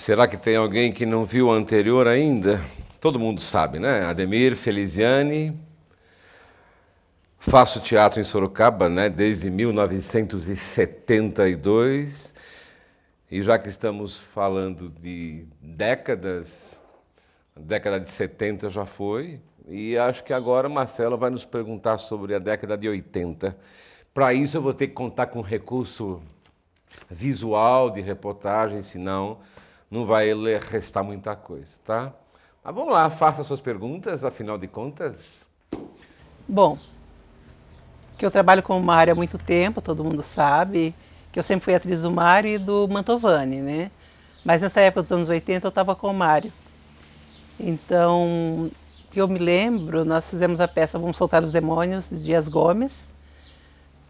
Será que tem alguém que não viu o anterior ainda? Todo mundo sabe, né? Ademir Feliziani. Faço teatro em Sorocaba, né, desde 1972. E já que estamos falando de décadas, a década de 70 já foi, e acho que agora Marcelo vai nos perguntar sobre a década de 80. Para isso eu vou ter que contar com recurso visual de reportagem, senão não vai restar muita coisa, tá? Mas vamos lá, faça suas perguntas, afinal de contas. Bom, que eu trabalho com o Mário há muito tempo, todo mundo sabe, que eu sempre fui atriz do Mário e do Mantovani, né? Mas nessa época dos anos 80 eu estava com o Mário. Então, que eu me lembro, nós fizemos a peça Vamos Soltar os Demônios, de Dias Gomes.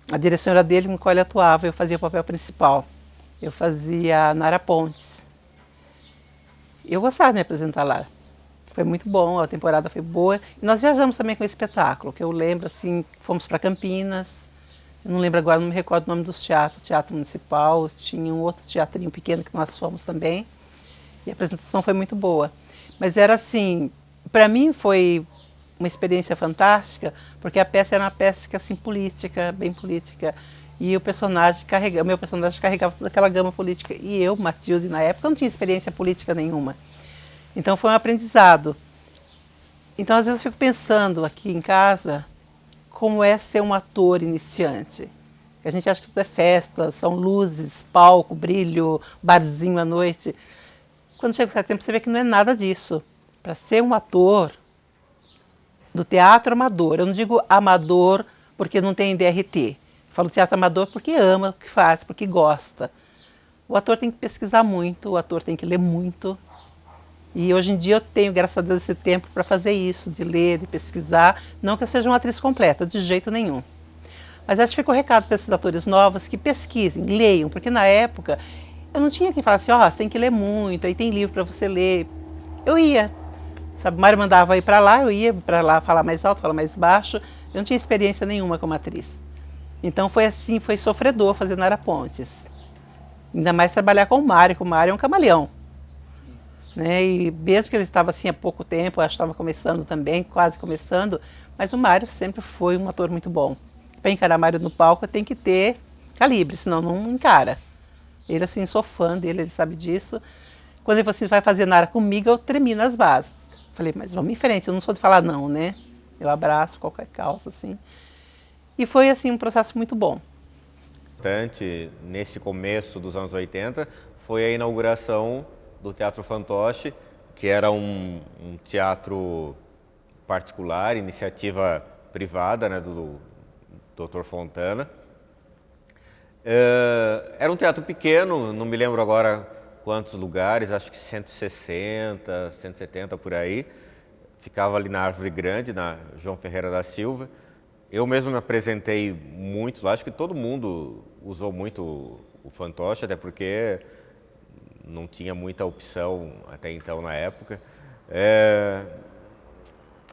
A direção era dele, no qual ele atuava, eu fazia o papel principal. Eu fazia Nara Pontes. Eu gostava de me apresentar lá. Foi muito bom, a temporada foi boa. E nós viajamos também com o espetáculo, que eu lembro, assim, fomos para Campinas. Eu não lembro agora, não me recordo o nome dos teatros. Teatro Municipal, tinha um outro teatrinho pequeno que nós fomos também. E a apresentação foi muito boa. Mas era assim, para mim foi uma experiência fantástica, porque a peça era uma peça assim, política, bem política. E o meu personagem carregava toda aquela gama política. E eu, Matilde, na época, não tinha experiência política nenhuma. Então foi um aprendizado. Então às vezes eu fico pensando aqui em casa como é ser um ator iniciante. A gente acha que tudo é festa, são luzes, palco, brilho, barzinho à noite. Quando chega um certo tempo você vê que não é nada disso. Para ser um ator do teatro amador, eu não digo amador porque não tem DRT. Falo teatro amador porque ama o que faz, porque gosta. O ator tem que pesquisar muito, o ator tem que ler muito. E hoje em dia eu tenho, graças a Deus, esse tempo para fazer isso, de ler, de pesquisar. Não que eu seja uma atriz completa, de jeito nenhum. Mas acho que fica o recado para esses atores novos que pesquisem, leiam, porque na época eu não tinha quem falasse, ó, você tem que ler muito, aí tem livro para você ler. Eu ia, sabe, o Mário mandava ir para lá, eu ia para lá falar mais alto, falar mais baixo. Eu não tinha experiência nenhuma como atriz. Então foi assim, foi sofredor fazer Nara Pontes. Ainda mais trabalhar com o Mário, que o Mário é um camaleão. Né? E mesmo que ele estava assim há pouco tempo, eu acho que estava começando também, quase começando, mas o Mário sempre foi um ator muito bom. Para encarar Mário no palco tem que ter calibre, senão não encara. Ele assim, sou fã dele, ele sabe disso. Quando ele falou assim, vai fazer Nara comigo, eu tremi nas bases. Falei, mas vamos em frente, eu não sou de falar não, né? Eu abraço qualquer causa, assim. E foi assim um processo muito bom. Importante nesse começo dos anos 80 foi a inauguração do Teatro Fantoche, que era um teatro particular, iniciativa privada, né, do Dr. Fontana. Era um teatro pequeno, não me lembro agora quantos lugares, acho que 160, 170 por aí. Ficava ali na Árvore Grande, na João Ferreira da Silva. Eu mesmo me apresentei muito lá, acho que todo mundo usou muito o fantoche, até porque não tinha muita opção até então na época.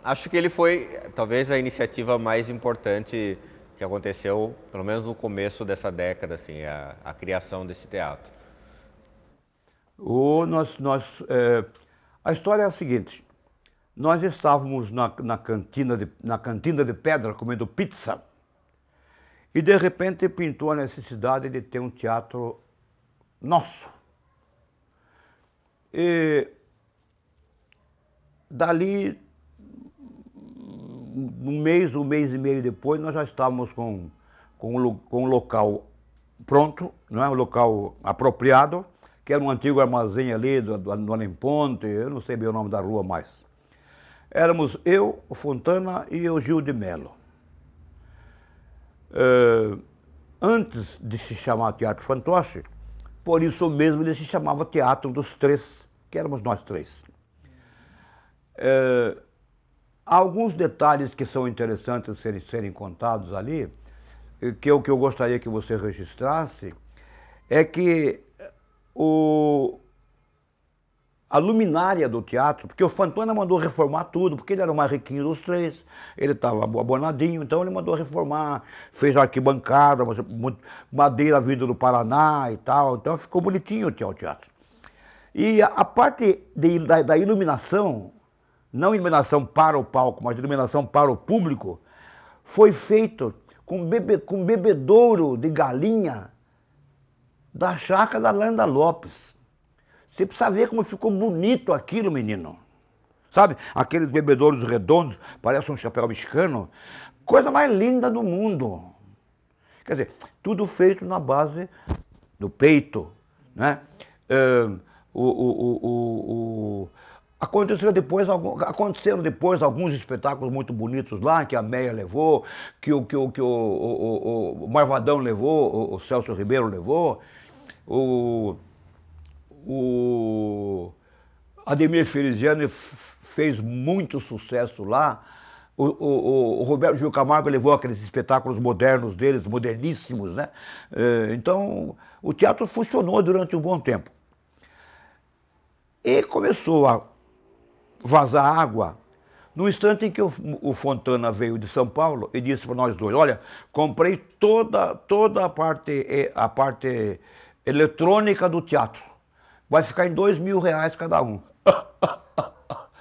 Acho que ele foi talvez a iniciativa mais importante que aconteceu, pelo menos no começo dessa década, assim, a criação desse teatro. A história é a seguinte: nós estávamos na cantina de pedra comendo pizza e de repente pintou a necessidade de ter um teatro nosso. E dali, um mês e meio depois, nós já estávamos com um local pronto, não é? Um local apropriado, que era um antigo armazém ali do Além Ponte, eu não sei bem o nome da rua mais. Éramos eu, o Fontana e o Gil de Mello. Antes de se chamar Teatro Fantoche, por isso mesmo ele se chamava Teatro dos Três, que éramos nós três. Há alguns detalhes que são interessantes serem contados ali, que eu gostaria que você registrasse, é que a luminária do teatro, porque o Fontana mandou reformar tudo, porque ele era o mais riquinho dos três, ele estava abonadinho, então ele mandou reformar, fez arquibancada, madeira vinda do Paraná e tal, então ficou bonitinho o teatro. E a parte da iluminação, não iluminação para o palco, mas iluminação para o público, foi feito com bebedouro de galinha da chácara da Landa Lopes. Você precisa ver como ficou bonito aquilo, menino. Sabe? Aqueles bebedouros redondos, parece um chapéu mexicano. Coisa mais linda do mundo. Quer dizer, tudo feito na base do peito, né? Aconteceram depois alguns espetáculos muito bonitos lá, que a Meia levou, que o Marvadão levou, o Celso Ribeiro levou, o Ademir Feliciano fez muito sucesso lá, o Roberto Gil Camargo levou aqueles espetáculos modernos deles, moderníssimos, né? Então, o teatro funcionou durante um bom tempo. E começou a vazar água no instante em que o Fontana veio de São Paulo e disse para nós dois, olha, comprei toda a parte eletrônica do teatro. Vai ficar em R$2.000 cada um.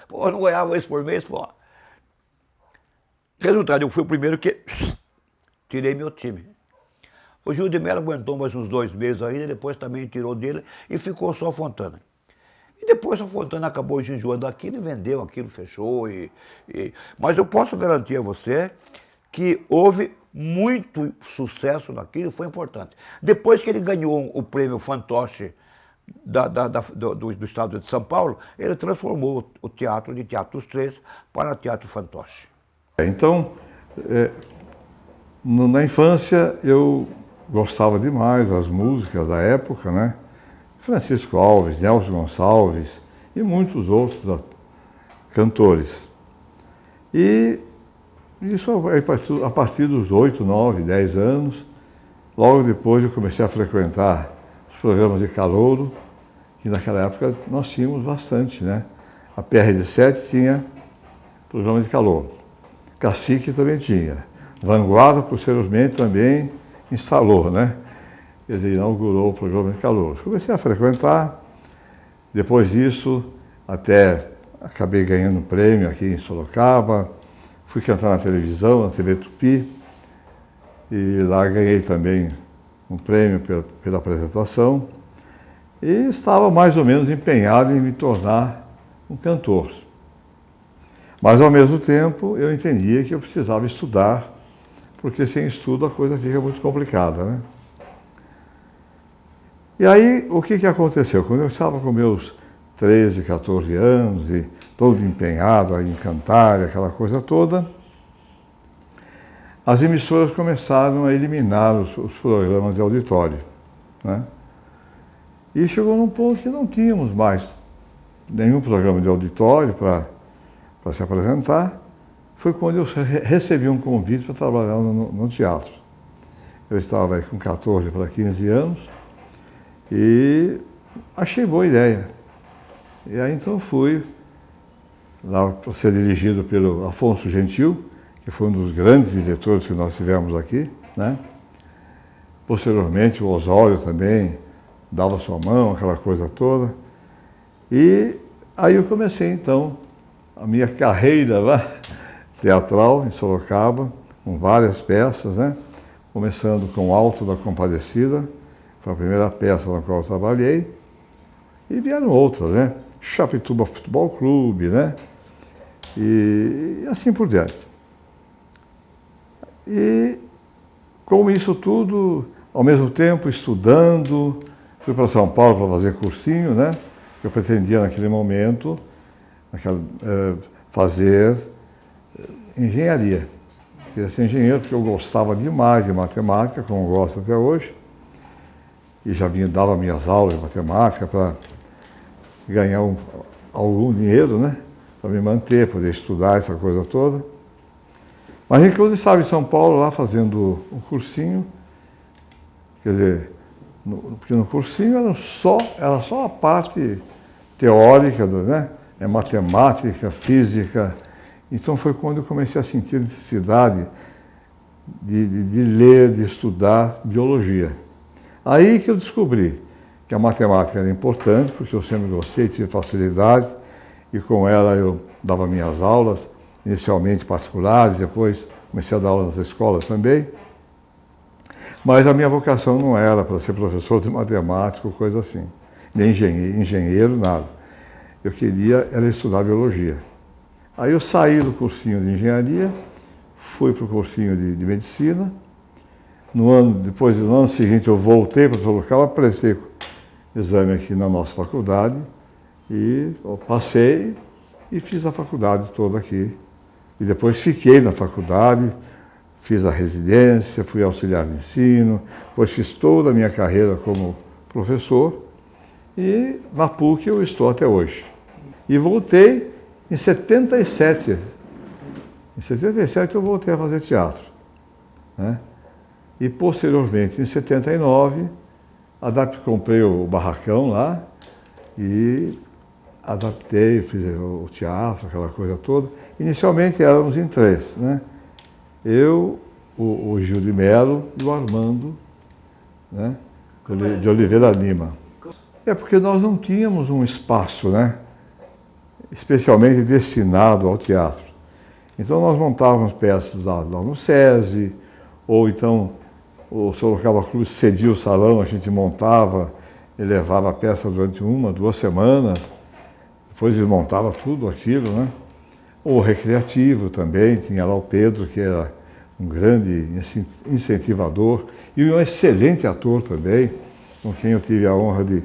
Pô, eu não ganhava isso por mês, pô. Resultado, eu fui o primeiro que tirei meu time. O Gil de Mello aguentou mais uns 2 meses ainda, depois também tirou dele e ficou só Fontana. E depois o Fontana acabou enjoando aquilo e vendeu aquilo, fechou. Mas eu posso garantir a você que houve muito sucesso naquilo, foi importante. Depois que ele ganhou o prêmio Fantoche do estado de São Paulo, ele transformou o teatro de Teatro dos Três para Teatro Fantoche. Então, na infância eu gostava demais das músicas da época, né? Francisco Alves, Nelson Gonçalves e muitos outros cantores. E isso a partir dos 8, 9, 10 anos, logo depois eu comecei a frequentar os programas de calouro, que naquela época nós tínhamos bastante, né? A PRD7 tinha programa de calouro, Cacique também tinha, Vanguarda posteriormente também instalou, né? Quer dizer, inaugurou o programa de calouros. Comecei a frequentar, depois disso até acabei ganhando um prêmio aqui em Sorocaba, fui cantar na televisão, na TV Tupi, e lá ganhei também um prêmio pela apresentação, e estava mais ou menos empenhado em me tornar um cantor. Mas ao mesmo tempo eu entendia que eu precisava estudar, porque sem estudo a coisa fica muito complicada, né? E aí, o que aconteceu? Quando eu estava com meus 13, 14 anos e todo empenhado em cantar, aquela coisa toda, as emissoras começaram a eliminar os programas de auditório, né? E chegou num ponto que não tínhamos mais nenhum programa de auditório para se apresentar. Foi quando eu recebi um convite para trabalhar no teatro. Eu estava aí com 14 para 15 anos, e achei boa ideia. E aí então fui lá para ser dirigido pelo Afonso Gentil, que foi um dos grandes diretores que nós tivemos aqui, né? Posteriormente o Osório também dava sua mão, aquela coisa toda. E aí eu comecei então a minha carreira lá, teatral em Sorocaba, com várias peças, né? Começando com o Alto da Compadecida, foi a primeira peça na qual eu trabalhei, e vieram outras, né? Chapituba Futebol Clube, né? E assim por diante. E com isso tudo, ao mesmo tempo estudando, fui para São Paulo para fazer cursinho, né? Eu pretendia naquele momento fazer engenharia. Eu queria ser engenheiro porque eu gostava demais de matemática, como gosto até hoje. E já dava minhas aulas de matemática para ganhar algum dinheiro, né? Para me manter, poder estudar essa coisa toda. Mas enquanto eu estava em São Paulo, lá fazendo um cursinho, quer dizer, porque no cursinho era só a parte teórica, né? Matemática, física. Então foi quando eu comecei a sentir a necessidade de ler, de estudar biologia. Aí que eu descobri que a matemática era importante, porque eu sempre gostei, tive facilidade, e com ela eu dava minhas aulas, inicialmente particulares, depois comecei a dar aulas nas escolas também. Mas a minha vocação não era para ser professor de matemática ou coisa assim, nem engenheiro, nada. Eu queria era estudar biologia. Aí eu saí do cursinho de engenharia, fui para o cursinho de medicina. Depois, no ano seguinte, eu voltei para Sorocaba, prestei exame aqui na nossa faculdade e eu passei e fiz a faculdade toda aqui. E depois fiquei na faculdade, fiz a residência, fui auxiliar de ensino, depois fiz toda a minha carreira como professor e na PUC eu estou até hoje. E voltei em 77. Em 77 eu voltei a fazer teatro, né? E posteriormente, em 79, comprei o barracão lá e adaptei, fiz o teatro, aquela coisa toda. Inicialmente éramos em 3, né? Eu, o Gil de Mello e o Armando, né? De Oliveira Lima. É porque nós não tínhamos um espaço, né? Especialmente destinado ao teatro. Então nós montávamos peças lá no SESI, ou então o Sorocaba Clube cedia o salão, a gente montava e levava a peça durante 1, 2 semanas, depois desmontava tudo aquilo, né? O recreativo também, tinha lá o Pedro, que era um grande incentivador e um excelente ator também, com quem eu tive a honra de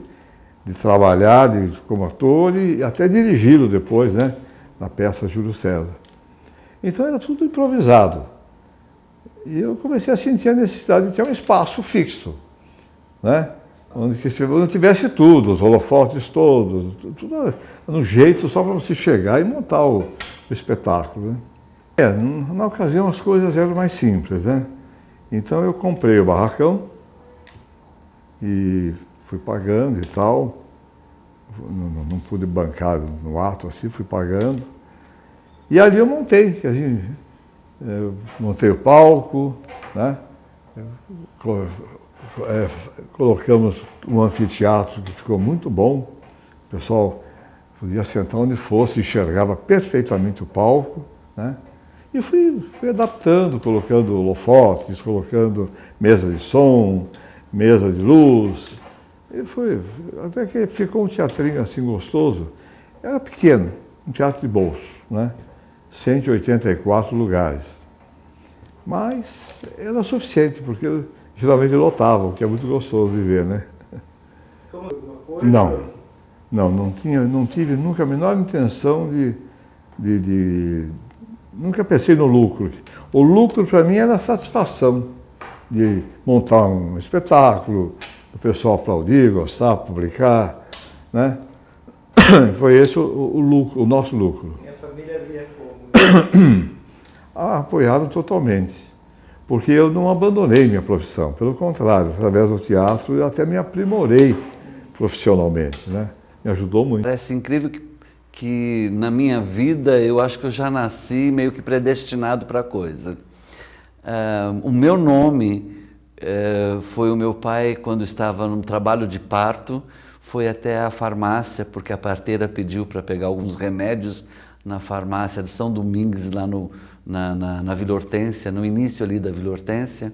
trabalhar como ator e até dirigi-lo depois, né? Na peça Júlio César. Então era tudo improvisado. E eu comecei a sentir a necessidade de ter um espaço fixo, né? Onde tivesse tudo, os holofotes todos, tudo no jeito só para você chegar e montar o espetáculo, né? Na ocasião as coisas eram mais simples, né? Então eu comprei o barracão e fui pagando e tal. Não pude bancar no ato assim, fui pagando. E ali eu montei, montei o palco, né? Colocamos um anfiteatro que ficou muito bom. O pessoal podia sentar onde fosse, enxergava perfeitamente o palco, né? E fui adaptando, colocando holofotes, colocando mesa de som, mesa de luz. E até que ficou um teatrinho assim gostoso. Era pequeno, um teatro de bolso, né? 184 lugares. Mas era suficiente, porque geralmente lotavam, que é muito gostoso de ver, né? Não tive nunca a menor intenção nunca pensei no lucro. O lucro para mim era a satisfação de montar um espetáculo, o pessoal aplaudir, gostar, publicar, né? Foi esse o lucro, o nosso lucro. E a família via como? Apoiaram totalmente, porque eu não abandonei minha profissão, pelo contrário, através do teatro eu até me aprimorei profissionalmente, né? Me ajudou muito. Parece incrível que na minha vida eu acho que eu já nasci meio que predestinado para a coisa. O meu nome foi o meu pai, quando estava num trabalho de parto, foi até a farmácia, porque a parteira pediu para pegar alguns remédios na farmácia de São Domingos, lá na Vila Hortência, no início ali da Vila Hortência.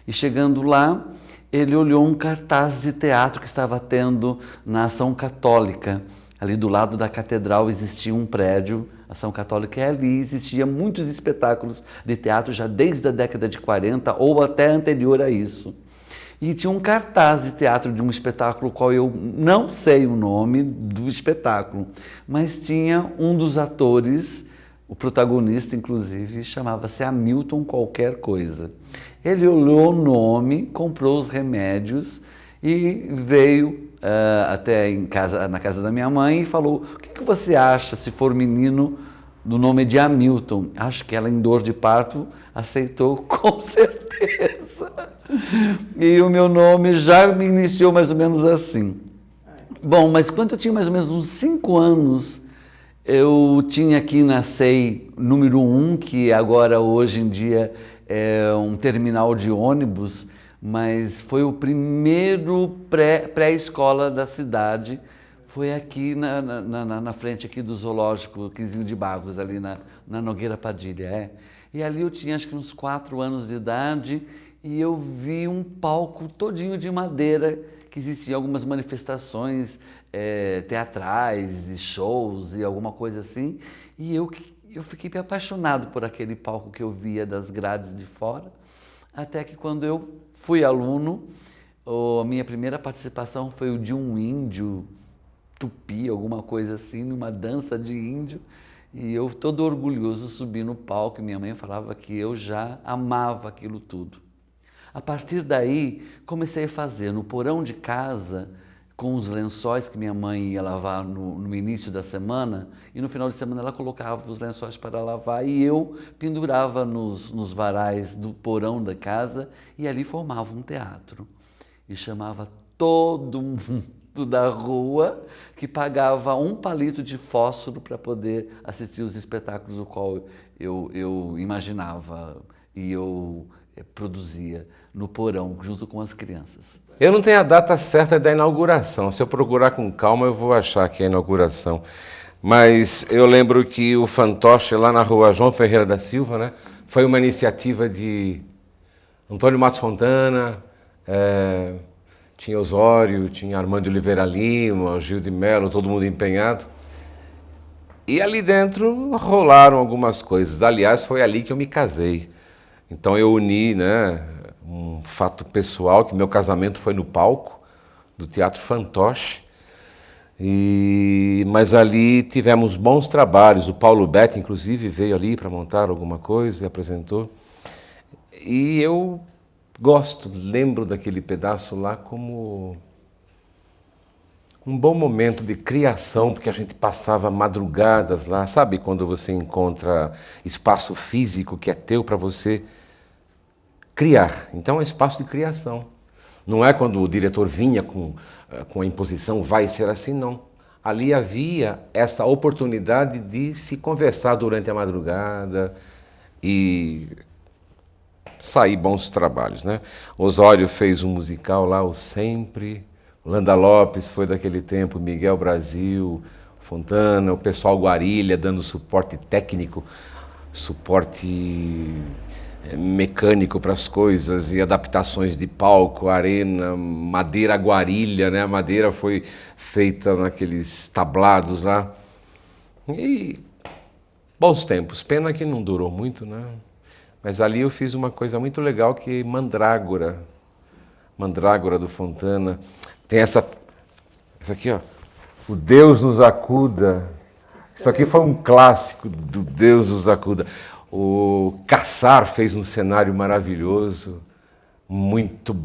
E chegando lá, ele olhou um cartaz de teatro que estava tendo na Ação Católica. Ali do lado da catedral existia um prédio, a Ação Católica, e ali existiam muitos espetáculos de teatro já desde a década de 40 ou até anterior a isso. E tinha um cartaz de teatro de um espetáculo qual eu não sei o nome do espetáculo, mas tinha um dos atores, o protagonista inclusive, chamava-se Hamilton qualquer coisa. Ele olhou o nome, comprou os remédios e veio até na casa da minha mãe e falou: o que você acha se for menino do nome de Hamilton? Acho que ela, em dor de parto, aceitou com certeza. E o meu nome já me iniciou mais ou menos assim. Bom, mas quando eu tinha mais ou menos uns 5 anos, eu tinha aqui na SEI número 1, que agora hoje em dia é um terminal de ônibus, mas foi o primeiro pré-escola da cidade. Foi aqui na frente aqui do zoológico Quinzinho de Barros, ali na Nogueira Padilha. E ali eu tinha acho que uns 4 anos de idade e eu vi um palco todinho de madeira, que existiam algumas manifestações teatrais e shows e alguma coisa assim. E eu fiquei apaixonado por aquele palco que eu via das grades de fora, até que quando eu fui aluno, a minha primeira participação foi o de um índio tupi, alguma coisa assim, numa dança de índio, e eu todo orgulhoso subi no palco e minha mãe falava que eu já amava aquilo tudo. A partir daí, comecei a fazer no porão de casa, com os lençóis que minha mãe ia lavar no início da semana, e no final de semana ela colocava os lençóis para lavar e eu pendurava nos varais do porão da casa e ali formava um teatro. E chamava todo mundo da rua que pagava um palito de fósforo para poder assistir os espetáculos do qual eu imaginava e eu produzia no porão junto com as crianças. Eu não tenho a data certa da inauguração. Se eu procurar com calma, eu vou achar que é a inauguração. Mas eu lembro que o fantoche lá na rua João Ferreira da Silva, né, foi uma iniciativa de Antônio Matos Fontana, tinha Osório, tinha Armando Oliveira Lima, Gil de Mello, todo mundo empenhado. E ali dentro rolaram algumas coisas. Aliás, foi ali que eu me casei. Então eu uni, né, um fato pessoal, que meu casamento foi no palco do Teatro Fantoche. Mas ali tivemos bons trabalhos. O Paulo Betti, inclusive, veio ali para montar alguma coisa e apresentou. E eu lembro daquele pedaço lá como um bom momento de criação, porque a gente passava madrugadas lá, sabe? Quando você encontra espaço físico que é teu para você criar. Então é espaço de criação. Não é quando o diretor vinha com a imposição, vai ser assim, não. Ali havia essa oportunidade de se conversar durante a madrugada e sair bons trabalhos, né? Osório fez um musical lá, o Sempre. Landa Lopes foi daquele tempo, Miguel Brasil, Fontana, o pessoal Guarilha dando suporte técnico, suporte mecânico para as coisas e adaptações de palco, arena, madeira Guarilha, né? A madeira foi feita naqueles tablados lá. E bons tempos, pena que não durou muito, né? Mas ali eu fiz uma coisa muito legal que é Mandrágora do Fontana. Tem essa aqui, ó, o Deus nos acuda. Isso aqui foi um clássico do Deus nos acuda. O Caçar fez um cenário maravilhoso, muito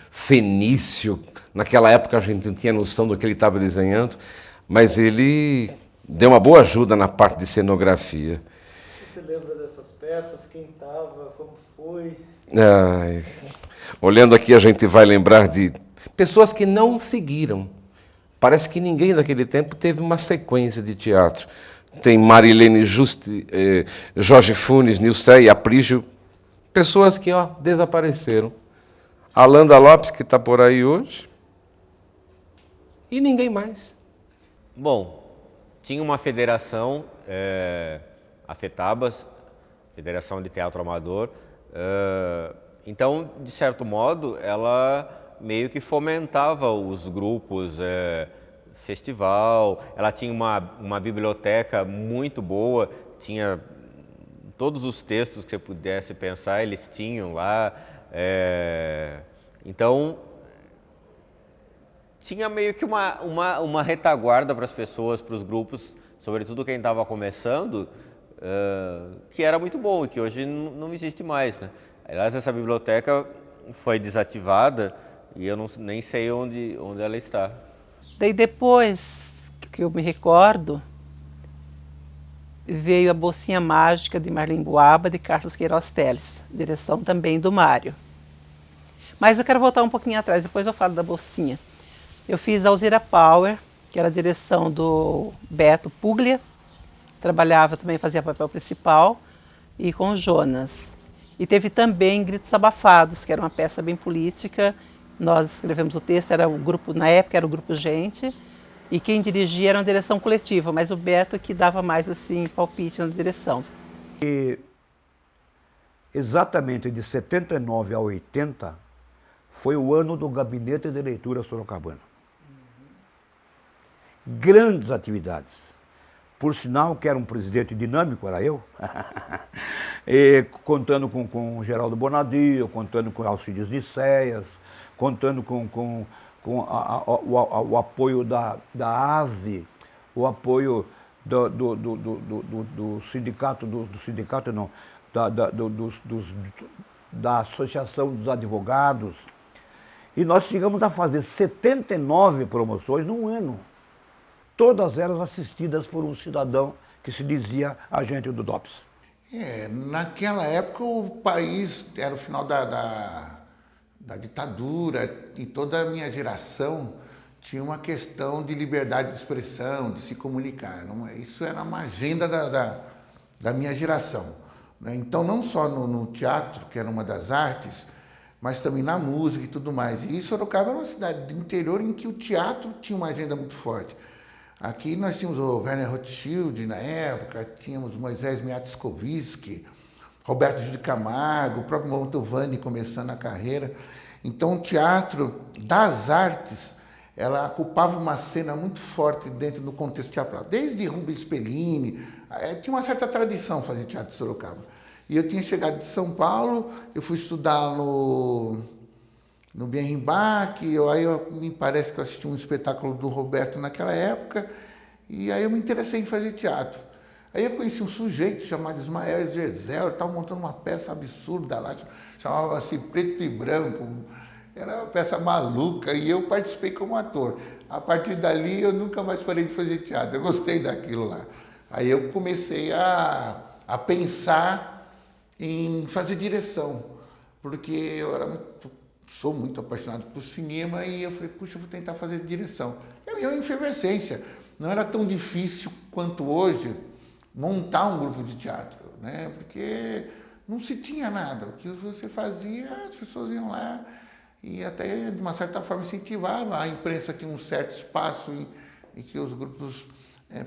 fenício. Naquela época a gente não tinha noção do que ele estava desenhando, mas ele deu uma boa ajuda na parte de cenografia. Você lembra dessas peças? Quem estava? Como foi? Olhando aqui a gente vai lembrar de pessoas que não seguiram. Parece que ninguém daquele tempo teve uma sequência de teatro. Tem Marilene Juste, Jorge Funes, Nilcé, Aprígio, pessoas que desapareceram. A Landa Lopes, que está por aí hoje, e ninguém mais. Bom, tinha uma federação, a FETABAS, Federação de Teatro Amador, então, de certo modo, ela meio que fomentava os grupos, festival, ela tinha uma biblioteca muito boa, tinha todos os textos que você pudesse pensar, eles tinham lá, então tinha meio que uma retaguarda para as pessoas, para os grupos, sobretudo quem estava começando, que era muito bom e que hoje não existe mais, né? Aliás, essa biblioteca foi desativada e eu nem sei onde ela está. Daí depois, que eu me recordo, veio a Bolsinha Mágica de Marlene Guaba, de Carlos Queiroz Teles, direção também do Mário. Mas eu quero voltar um pouquinho atrás, depois eu falo da Bolsinha. Eu fiz Alzira Power, que era a direção do Beto Puglia, trabalhava também, fazia papel principal, e com o Jonas. E teve também Gritos Abafados, que era uma peça bem política. Nós escrevemos o texto, era o grupo, na época era o Grupo Gente, e quem dirigia era uma direção coletiva, mas o Beto que dava mais assim palpite na direção. E exatamente de 79 a 80 foi o ano do Gabinete de Leitura Sorocabana. Grandes atividades. Por sinal que era um presidente dinâmico, era eu, e contando com o Geraldo Bonadio, contando com Alcides Nicéias, contando com o apoio da ASE, o apoio do sindicato, não, da Associação dos Advogados. E nós chegamos a fazer 79 promoções num ano. Todas elas assistidas por um cidadão que se dizia agente do DOPS. Naquela época o país era o final da ditadura e toda a minha geração tinha uma questão de liberdade de expressão, de se comunicar. Isso era uma agenda da minha geração. Né? Então, não só no teatro, que era uma das artes, mas também na música e tudo mais. E Sorocaba era uma cidade do interior em que o teatro tinha uma agenda muito forte. Aqui nós tínhamos o Werner Rothschild na época, tínhamos Moisés Miatzkowski, Roberto Gil de Camargo, o próprio Montovani começando a carreira. Então o teatro das artes, ela ocupava uma cena muito forte dentro do contexto teatral. Desde Rubens Spellini, tinha uma certa tradição fazer teatro em Sorocaba. E eu tinha chegado de São Paulo, eu fui estudar no Bienrimbach, aí me parece que eu assisti um espetáculo do Roberto naquela época, e aí eu me interessei em fazer teatro. Aí eu conheci um sujeito chamado Ismael Gezel, estava montando uma peça absurda lá, chamava-se Preto e Branco, era uma peça maluca, e eu participei como ator. A partir dali eu nunca mais parei de fazer teatro, eu gostei daquilo lá. Aí eu comecei a pensar em fazer direção, porque eu sou muito apaixonado por cinema e eu falei, puxa, eu vou tentar fazer direção. E a minha efervescência, não era tão difícil quanto hoje montar um grupo de teatro, né? Porque não se tinha nada. O que você fazia, as pessoas iam lá e até, de uma certa forma, incentivava. A imprensa tinha um certo espaço em que os grupos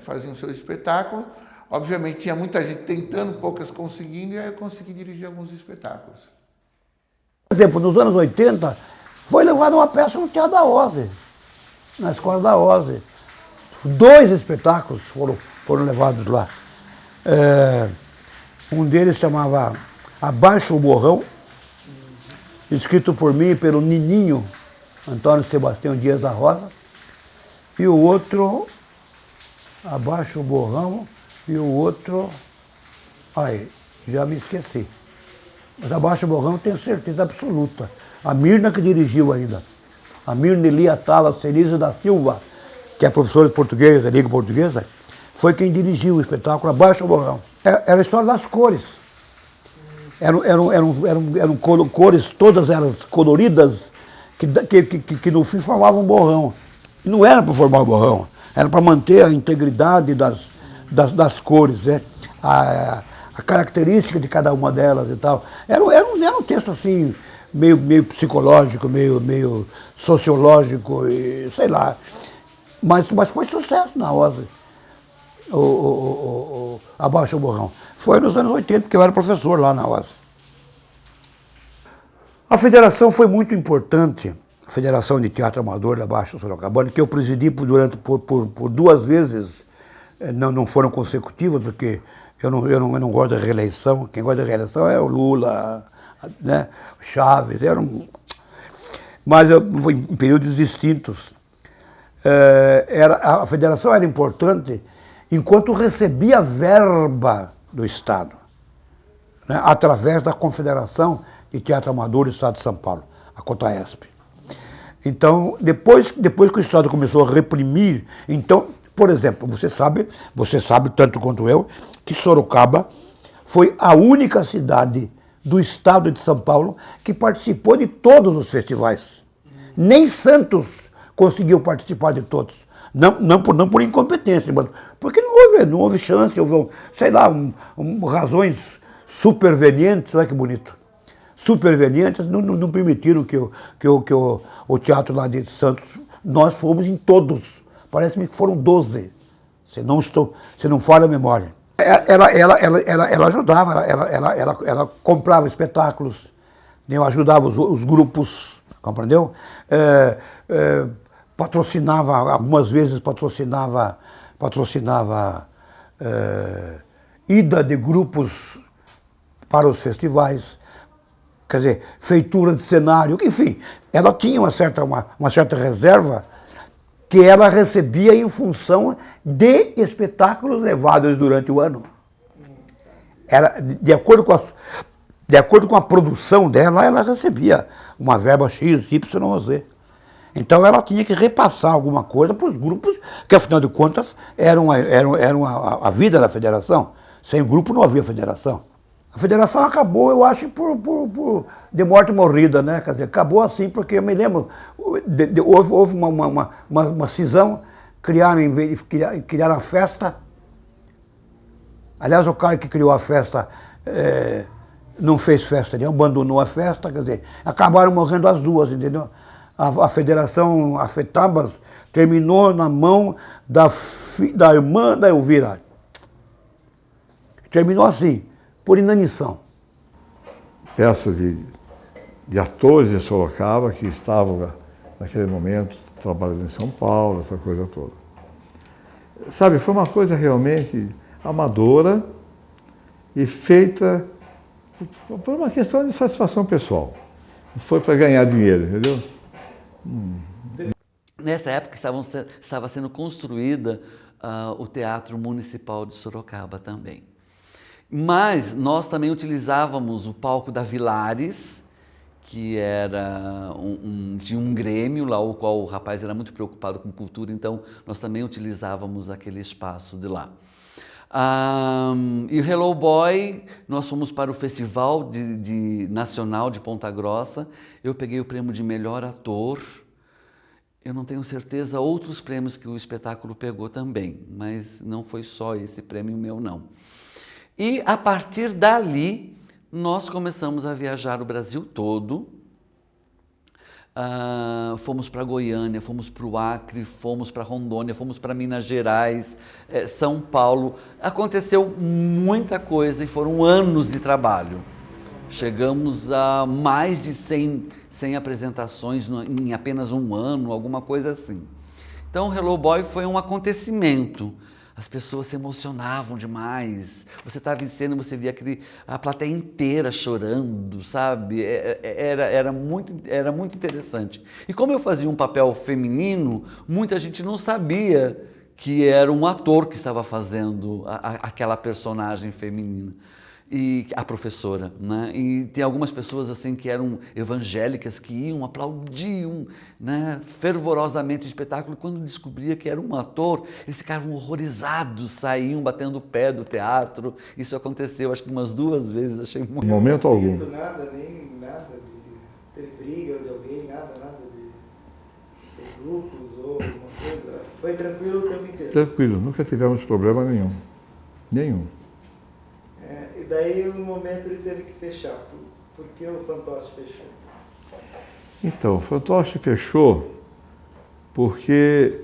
faziam seu espetáculo. Obviamente, tinha muita gente tentando, poucas conseguindo, e aí eu consegui dirigir alguns espetáculos. Por exemplo, nos anos 80, foi levada uma peça no Teatro da OSE, na Escola da OSE. 2 espetáculos foram levados lá. Um deles chamava Abaixo o Borrão, escrito por mim e pelo Nininho, Antônio Sebastião Dias da Rosa. E o outro, Abaixo o Borrão, e o outro, já me esqueci. Mas Abaixo o Borrão eu tenho certeza absoluta. A Mirna que dirigiu ainda. A Mirna Elia Tala Cerise da Silva, que é professora de português, da língua portuguesa, foi quem dirigiu o espetáculo Abaixo o Borrão. Era a história das cores. Eram cores, todas elas coloridas, que no fim formavam um borrão. E não era para formar um borrão, era para manter a integridade das cores, né? A característica de cada uma delas e tal. Era um texto assim, meio psicológico, meio sociológico, e sei lá. Mas foi sucesso na OSE, Abaixo o Borrão. Foi nos anos 80, porque eu era professor lá na OSE. A federação foi muito importante, a Federação de Teatro Amador da Baixa Sorocabana, que eu presidi por 2 vezes, não foram consecutivas, porque eu não gosto da reeleição. Quem gosta da reeleição é o Lula, né, o Chaves, mas foi em períodos distintos. A federação era importante enquanto recebia verba do Estado, né, através da Confederação de Teatro Amador do Estado de São Paulo, a COTAESP. Então, depois que o Estado começou a reprimir, então, por exemplo, você sabe tanto quanto eu, que Sorocaba foi a única cidade do Estado de São Paulo que participou de todos os festivais. Nem Santos conseguiu participar de todos. Não por incompetência, mas porque não houve chance, houve, sei lá, razões supervenientes. Olha que bonito. supervenientes não permitiram que o teatro lá de Santos, nós fomos em todos. Parece-me que foram 12, se não falha a memória. Ela ajudava, ela comprava espetáculos, eu ajudava os grupos, compreendeu? Patrocinava, algumas vezes patrocinava ida de grupos para os festivais, quer dizer, feitura de cenário, enfim, ela tinha uma certa reserva que ela recebia em função de espetáculos levados durante o ano. De acordo com a produção dela, ela recebia uma verba X, Y, Z. Então ela tinha que repassar alguma coisa para os grupos, que afinal de contas eram a vida da federação. Sem grupo não havia federação. A federação acabou, eu acho, de morte morrida, né? Quer dizer, acabou assim, porque eu me lembro, houve uma cisão, criaram a festa. Aliás, o cara que criou a festa não fez festa, ele abandonou a festa, quer dizer, acabaram morrendo as duas, entendeu? A federação, a FETABAS, terminou na mão da irmã da Elvira. Terminou assim, por inanição. Peças de atores de Sorocaba que estavam, naquele momento, trabalhando em São Paulo, essa coisa toda. Sabe, foi uma coisa realmente amadora e feita por uma questão de satisfação pessoal. Não foi para ganhar dinheiro, entendeu? Nessa época estava sendo construída o Teatro Municipal de Sorocaba também. Mas nós também utilizávamos o palco da Vilares, que era de um grêmio, lá o qual o rapaz era muito preocupado com cultura, então nós também utilizávamos aquele espaço de lá. E o Hello Boy, nós fomos para o Festival Nacional de Ponta Grossa, eu peguei o prêmio de melhor ator, eu não tenho certeza outros prêmios que o espetáculo pegou também, mas não foi só esse prêmio meu não. E a partir dali, nós começamos a viajar o Brasil todo, fomos para Goiânia, fomos para o Acre, fomos para Rondônia, fomos para Minas Gerais, São Paulo. Aconteceu muita coisa e foram anos de trabalho. Chegamos a mais de 100 apresentações em apenas um ano, alguma coisa assim. Então o Hello Boy foi um acontecimento. As pessoas se emocionavam demais. Você estava em cena, você via a plateia inteira chorando, sabe? Era muito interessante. E como eu fazia um papel feminino, muita gente não sabia que era um ator que estava fazendo aquela personagem feminina. E a professora, né? E tem algumas pessoas assim que eram evangélicas que iam, aplaudiam, né, fervorosamente o espetáculo, e quando descobria que era um ator, eles ficavam horrorizados, saíam batendo o pé do teatro. Isso aconteceu acho que umas 2 vezes, achei muito. Em momento algum. Nada de ter brigas de alguém, nada de ser grupos ou alguma coisa. Foi tranquilo o tempo inteiro? Tranquilo, nunca tivemos problema nenhum. Nenhum. E daí, no momento, ele teve que fechar. Por que o fantoche fechou? Então, o fantoche fechou porque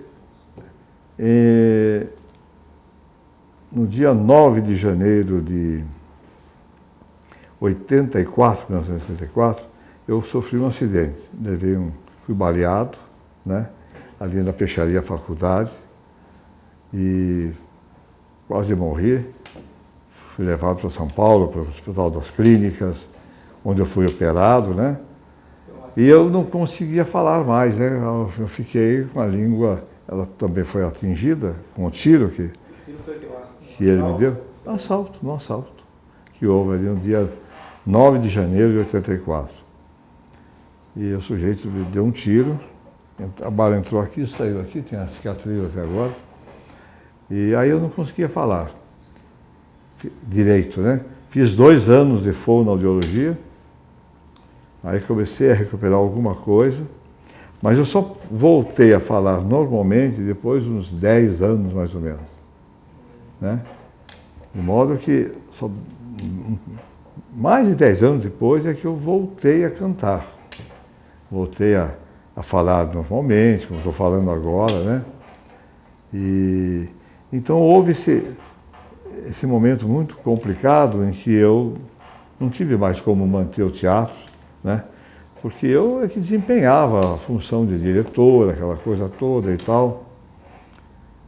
no dia 9 de janeiro de 1984, eu sofri um acidente. Fui baleado, né, ali na peixaria Faculdade, e quase morri. Fui levado para São Paulo, para o Hospital das Clínicas, onde eu fui operado, né? E eu não conseguia falar mais, né? Eu fiquei com a língua, ela também foi atingida com um tiro que ele me deu. No assalto, que houve ali no dia 9 de janeiro de 84. E o sujeito me deu um tiro, a bala entrou aqui, saiu aqui, tem a cicatriz até agora. E aí eu não conseguia falar direito, né? Fiz 2 anos de fonoaudiologia, aí comecei a recuperar alguma coisa, mas eu só voltei a falar normalmente depois de uns 10 anos, mais ou menos, né? De modo que mais de 10 anos depois é que eu voltei a cantar. Voltei a falar normalmente, como estou falando agora, né? E então houve esse momento muito complicado em que eu não tive mais como manter o teatro, né? Porque eu é que desempenhava a função de diretor, aquela coisa toda e tal.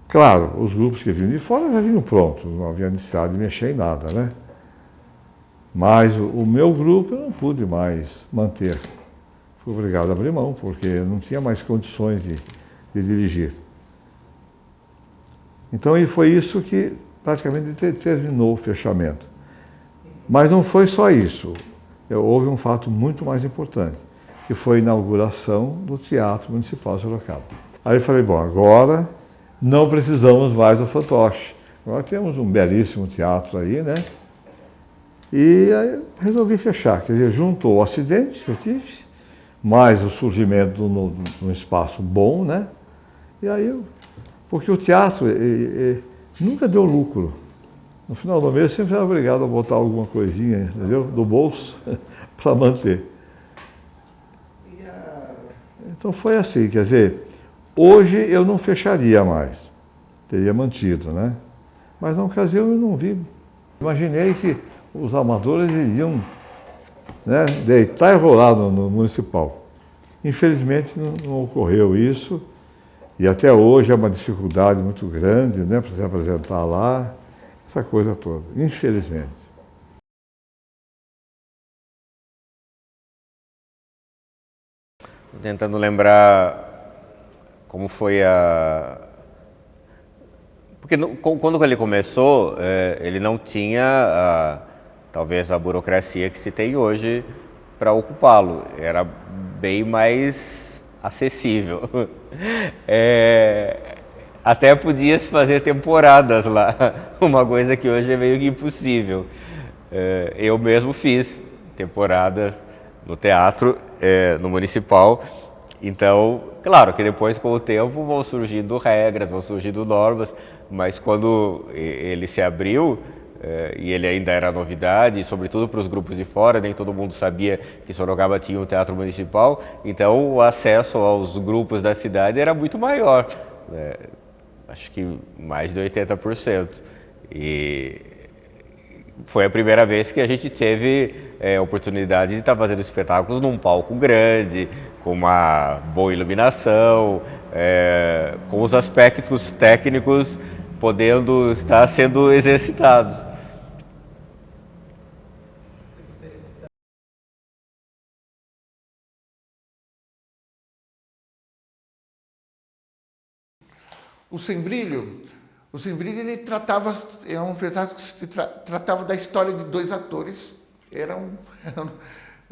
Claro, os grupos que vinham de fora já vinham prontos, não havia necessidade de mexer em nada, né? Mas o meu grupo eu não pude mais manter. Fui obrigado a abrir mão, porque eu não tinha mais condições de dirigir. Então, e foi isso que praticamente terminou o fechamento. Mas não foi só isso. Houve um fato muito mais importante, que foi a inauguração do Teatro Municipal de Sorocaba. Aí eu falei, bom, agora não precisamos mais do fantoche. Agora temos um belíssimo teatro aí, né? E aí resolvi fechar. Quer dizer, juntou o acidente que eu tive, mais o surgimento de um espaço bom, né? E aí, porque o teatro nunca deu lucro. No final do mês eu sempre era obrigado a botar alguma coisinha, entendeu? Do bolso para manter. Então foi assim, quer dizer, hoje eu não fecharia mais, teria mantido, né? Mas na ocasião eu não vi. Imaginei que os amadores iriam, né, deitar e rolar no municipal. Infelizmente não ocorreu isso, e até hoje é uma dificuldade muito grande, né, para se apresentar lá, essa coisa toda, infelizmente. Tentando lembrar como foi Porque quando ele começou, ele não tinha talvez a burocracia que se tem hoje para ocupá-lo. Era bem mais acessível. Até podia-se fazer temporadas lá, uma coisa que hoje é meio que impossível. Eu mesmo fiz temporadas no teatro, no municipal. Então, claro que depois com o tempo vão surgindo regras, vão surgindo normas, mas quando ele se abriu, e ele ainda era novidade, sobretudo para os grupos de fora, nem todo mundo sabia que Sorocaba tinha um teatro municipal, então o acesso aos grupos da cidade era muito maior, né? Acho que mais de 80%. E foi a primeira vez que a gente teve a oportunidade de estar fazendo espetáculos num palco grande, com uma boa iluminação, com os aspectos técnicos podendo estar sendo exercitados. O Sem Brilho ele tratava, é um espetáculo que se tratava da história de dois atores, era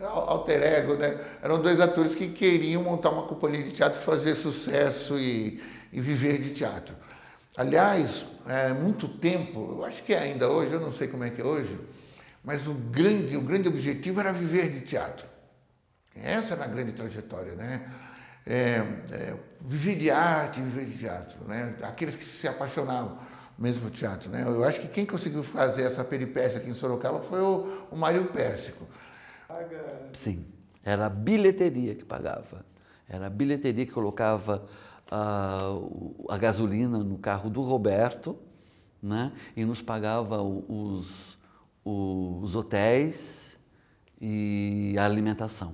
alter ego, né? Eram dois atores que queriam montar uma companhia de teatro, fazer sucesso e viver de teatro. Aliás, muito tempo, eu acho que é ainda hoje, eu não sei como é que é hoje, mas o grande objetivo era viver de teatro. Essa era a grande trajetória, né? Viver de arte, viver de teatro, né? Aqueles que se apaixonavam mesmo por teatro, né? Eu acho que quem conseguiu fazer essa peripécia aqui em Sorocaba foi o Mário Pérsico. Sim, era a bilheteria que pagava. Era a bilheteria que colocava a gasolina no carro do Roberto, né? E nos pagava os hotéis e a alimentação.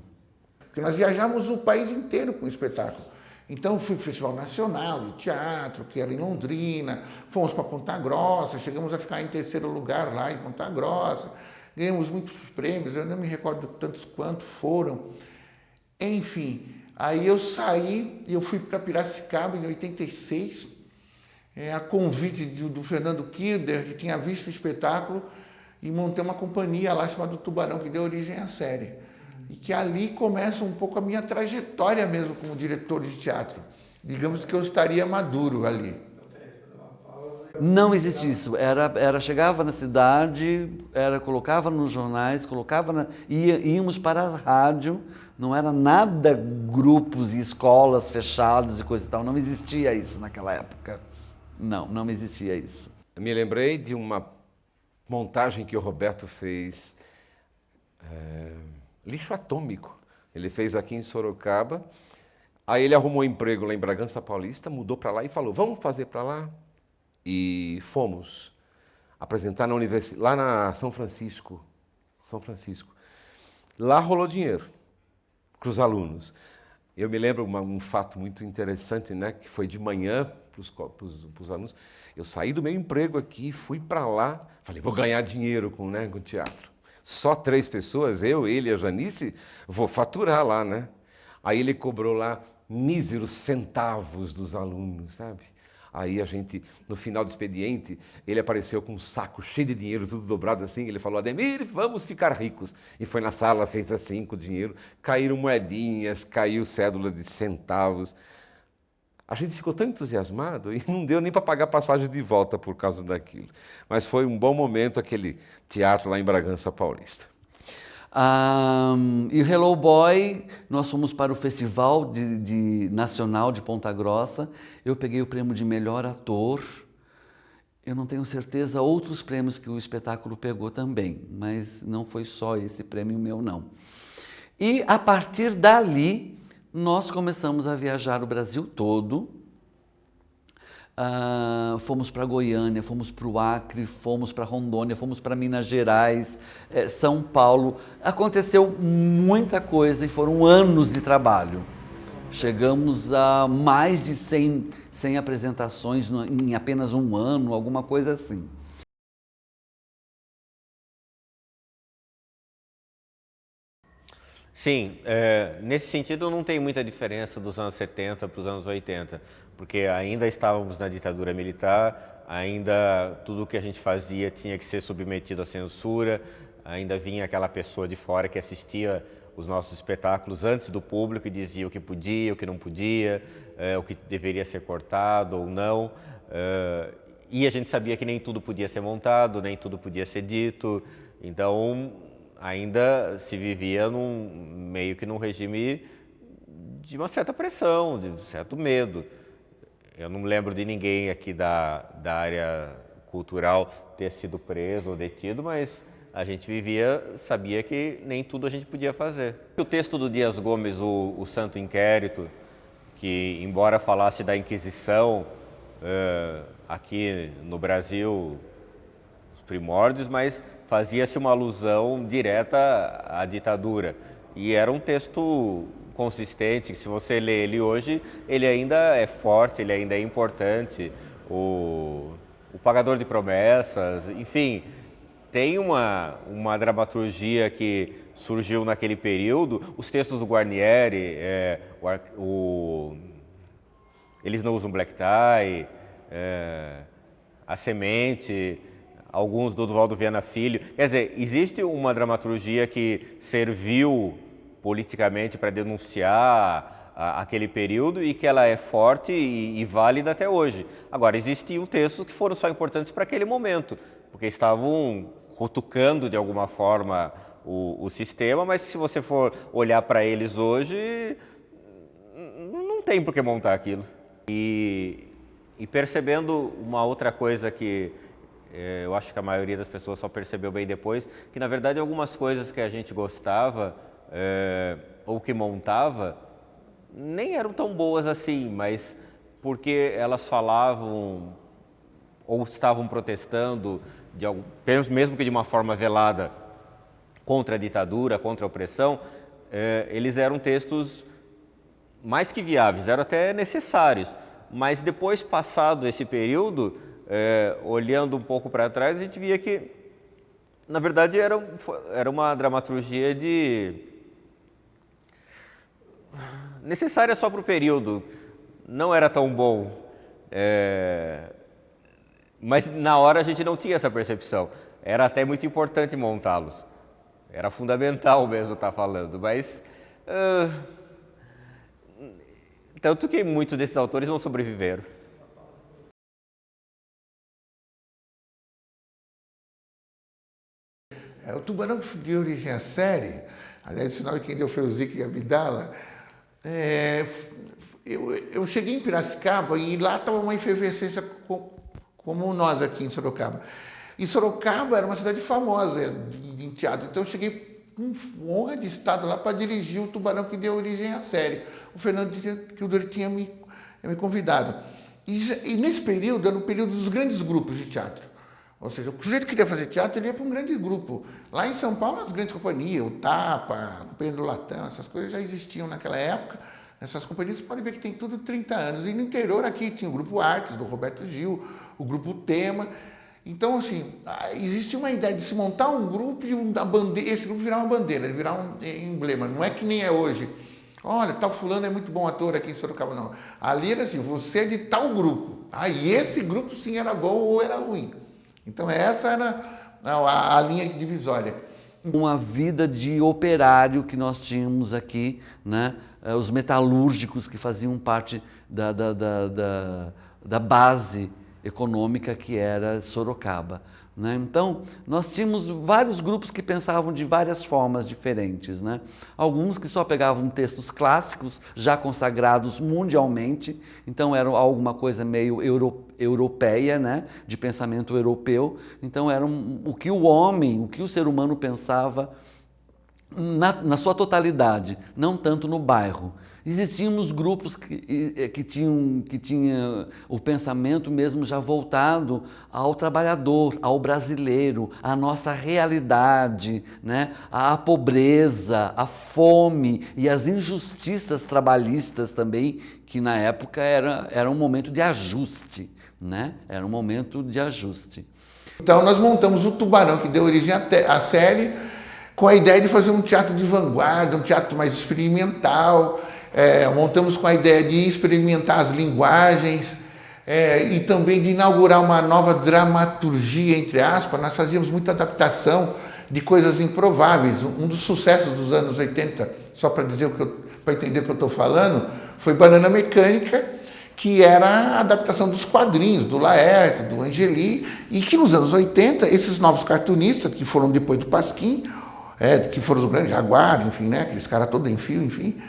Porque nós viajamos o país inteiro com o espetáculo. Então fui para o Festival Nacional de Teatro, que era em Londrina, fomos para Ponta Grossa, chegamos a ficar em terceiro lugar lá em Ponta Grossa, ganhamos muitos prêmios, eu não me recordo tantos quantos foram. Enfim, aí eu saí e eu fui para Piracicaba em 86, a convite do Fernando Kirder, que tinha visto o espetáculo, e montei uma companhia lá chamada Tubarão, que deu origem à série. E que ali começa um pouco a minha trajetória mesmo como diretor de teatro. Digamos que eu estaria maduro ali. Não existia isso. Chegava na cidade, colocava nos jornais, íamos para a rádio, não era nada grupos e escolas fechadas e coisa e tal. Não existia isso naquela época. Não existia isso. Eu me lembrei de uma montagem que o Roberto fez lixo atômico. Ele fez aqui em Sorocaba. Aí ele arrumou um emprego lá em Bragança Paulista, mudou para lá e falou, vamos fazer para lá? E fomos apresentar na universidade, lá na São Francisco. Lá rolou dinheiro para os alunos. Eu me lembro um fato muito interessante, né, que foi de manhã para os alunos. Eu saí do meu emprego aqui, fui para lá, falei, vou ganhar dinheiro com teatro. Só 3 pessoas, eu, ele e a Janice, vou faturar lá, né? Aí ele cobrou lá míseros centavos dos alunos, sabe? Aí a gente, no final do expediente, ele apareceu com um saco cheio de dinheiro, tudo dobrado assim, ele falou, Ademir, vamos ficar ricos. E foi na sala, fez assim com o dinheiro, caíram moedinhas, caiu cédula de centavos. A gente ficou tão entusiasmado e não deu nem para pagar passagem de volta por causa daquilo. Mas foi um bom momento aquele teatro lá em Bragança Paulista. E o Hello Boy, nós fomos para o Festival Nacional de Ponta Grossa. Eu peguei o prêmio de melhor ator. Eu não tenho certeza outros prêmios que o espetáculo pegou também, mas não foi só esse prêmio meu, não. E a partir dali, nós começamos a viajar o Brasil todo. Fomos para Goiânia, fomos para o Acre, fomos para Rondônia, fomos para Minas Gerais, São Paulo. Aconteceu muita coisa e foram anos de trabalho. Chegamos a mais de 100 apresentações em apenas um ano, alguma coisa assim. Sim, nesse sentido não tem muita diferença dos anos 70 para os anos 80, porque ainda estávamos na ditadura militar, ainda tudo o que a gente fazia tinha que ser submetido à censura, ainda vinha aquela pessoa de fora que assistia os nossos espetáculos antes do público e dizia o que podia, o que não podia, o que deveria ser cortado ou não, e a gente sabia que nem tudo podia ser montado, nem tudo podia ser dito, então ainda se vivia meio que num regime de uma certa pressão, de um certo medo. Eu não lembro de ninguém aqui da área cultural ter sido preso ou detido, mas a gente sabia que nem tudo a gente podia fazer. O texto do Dias Gomes, o Santo Inquérito, que embora falasse da Inquisição, aqui no Brasil, os primórdios, mas fazia-se uma alusão direta à ditadura. E era um texto consistente, que se você lê ele hoje, ele ainda é forte, ele ainda é importante. O Pagador de Promessas, enfim, tem uma dramaturgia que surgiu naquele período. Os textos do Guarnieri, Eles Não Usam Black Tie, A Semente, alguns do Duvaldo Viana Filho. Quer dizer, existe uma dramaturgia que serviu politicamente para denunciar aquele período e que ela é forte e válida até hoje. Agora, existiam textos que foram só importantes para aquele momento, porque estavam cutucando de alguma forma o sistema, mas se você for olhar para eles hoje, não tem por que montar aquilo. E percebendo uma outra coisa que eu acho que a maioria das pessoas só percebeu bem depois, que na verdade algumas coisas que a gente gostava ou que montava nem eram tão boas assim, mas porque elas falavam ou estavam protestando, mesmo que de uma forma velada, contra a ditadura, contra a opressão, eles eram textos mais que viáveis, eram até necessários, mas depois, passado esse período, olhando um pouco para trás, a gente via que, na verdade, era uma dramaturgia necessária só para o período, não era tão bom, mas na hora a gente não tinha essa percepção, era até muito importante montá-los, era fundamental mesmo estar falando, mas tanto que muitos desses autores não sobreviveram. O Tubarão de Origem à Série, aliás, esse nome quem deu foi o Zico Abdala. Eu cheguei em Piracicaba e lá estava uma efervescência como nós aqui em Sorocaba. E Sorocaba era uma cidade famosa em teatro, então eu cheguei com honra de estado lá para dirigir o Tubarão que deu origem à série. O Fernando Kilder tinha me convidado. E nesse período, era o período dos grandes grupos de teatro. Ou seja, o sujeito que queria fazer teatro, ele ia para um grande grupo. Lá em São Paulo, as grandes companhias, o Tapa, a Companhia do Latão, essas coisas já existiam naquela época. Essas companhias, você pode ver que tem tudo 30 anos. E no interior aqui tinha o Grupo Artes, do Roberto Gil, o Grupo Tema. Então, assim, existia uma ideia de se montar um grupo e esse grupo virar uma bandeira, virar um emblema. Não é que nem é hoje. Olha, tal fulano é muito bom ator aqui em Sorocaba, não. Ali era assim, você é de tal grupo. E esse grupo sim era bom ou era ruim. Então essa era a linha divisória. Uma vida de operário que nós tínhamos aqui, né? Os metalúrgicos que faziam parte da base econômica que era Sorocaba, né? Então, nós tínhamos vários grupos que pensavam de várias formas diferentes, né? Alguns que só pegavam textos clássicos, já consagrados mundialmente, então era alguma coisa meio europeia, né? De pensamento europeu. Então, era o que o homem, o que o ser humano pensava na sua totalidade, não tanto no bairro. Existiam os grupos que tinham o pensamento mesmo já voltado ao trabalhador, ao brasileiro, à nossa realidade, né? À pobreza, à fome e às injustiças trabalhistas também, que na época era um momento de ajuste, né? Era um momento de ajuste. Então nós montamos o Tubarão, que deu origem à série, com a ideia de fazer um teatro de vanguarda, um teatro mais experimental. Montamos com a ideia de experimentar as linguagens e também de inaugurar uma nova dramaturgia, entre aspas. Nós fazíamos muita adaptação de coisas improváveis. Um dos sucessos dos anos 80, só para entender o que eu estou falando, foi Banana Mecânica, que era a adaptação dos quadrinhos, do Laerte, do Angeli, e que nos anos 80, esses novos cartunistas, que foram depois do Pasquim, que foram os grandes Jaguar, enfim, né, aqueles caras todos em fio, enfim,